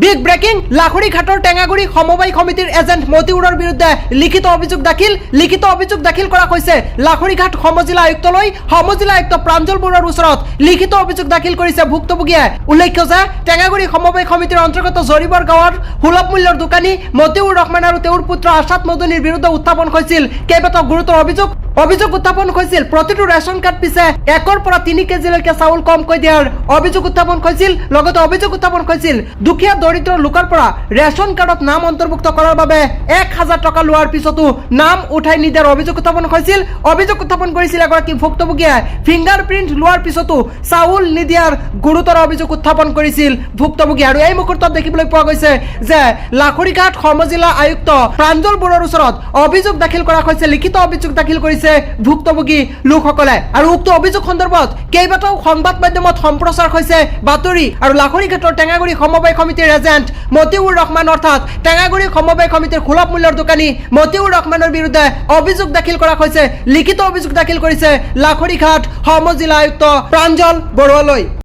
Big breaking লাখুৰিঘাটৰ Tengaguri সমবায় সমিতিৰ agent মতিউৰৰ বিৰুদ্ধে লিখিত অভিযোগ দাখিল কৰা হৈছে লাখুৰিঘাট সমজিলা আয়ুক্তলৈ সমজিলা আয়ুক্ত প্ৰাঞ্জল বৰুৱাৰ ওচৰত লিখিত অভিযোগ দাখিল কৰিছে ভুক্তভোগীয়ে উল্লেখ্য যে টেঙাগুৰি সমবায় সমিতিৰ অন্তৰ্গত জৰিবৰ গাঁৱৰ সুলভ মূল্যৰ দোকানী মতিউৰ ৰহমান আৰু তেওঁৰ পুত্ৰ আশাদ মদনীৰ বিৰুদ্ধে উত্থাপন হৈছিল কেইবাটাও গুৰুতৰ অভিযোগ উত্থাপন হৈছিল প্ৰতিটো ৰেচন কাৰ্ড পিছে 1 পৰা 3 কেজিলৈকে চাউল কমকৈ দিয়াৰ অভিযোগ উত্থাপন হৈছিল লগতে অভিযোগ উত্থাপন হৈছিল দুখীয়া দৰিদ্ৰ লোকৰ পৰা ৰেচন কাৰ্ডত নাম অন্তৰ্ভুক্ত কৰাৰ বাবে 1000 টকা লোৱাৰ পিছতো নাম উঠাই নিদিয়াৰ অভিযোগ উত্থাপন হৈছিল অভিযোগ উত্থাপন কৰিছিল এগৰাকী ভুক্তভোগীয়ে ফিংগাৰপ্ৰিন্ট লোৱাৰ পিছতো চাউল নিদিয়াৰ গুৰুতৰ অভিযোগ উত্থাপন কৰিছিল ভুক্তভোগী আৰু এই মুহূৰ্তত দেখিবলৈ পোৱা গৈছে যে লাখুৰিঘাট সমজিলা আয়ুক্ত প্ৰাঞ্জল বৰুৱাৰ ওচৰত অভিযোগ দাখিল কৰা হৈছে লিখিত অভিযোগ দাখিল কৰিছে ভুক্তভোগী লোকসকলে আৰু উক্ত অভিযোগ সন্দৰ্ভত কেইবাটাও সংবাদ মাধ্যমত সম্প্ৰচাৰ হৈছে বাতৰি আৰু লাখুৰিঘাটৰ টেঙাগুৰি সমবায় সমিতিৰ এজেণ্ট মতিউৰ ৰহমান অৰ্থাৎ টেঙাগুৰি সমবায় সমিতিৰ সুলভ মূল্যৰ দোকানী মতিউৰ ৰহমানৰ বিৰুদ্ধে অভিযোগ দাখিল কৰা হৈছে লিখিত অভিযোগ দাখিল কৰিছে লাখুৰিঘাট সমজিলা আয়ুক্ত প্ৰাঞ্জল বৰুৱালৈ।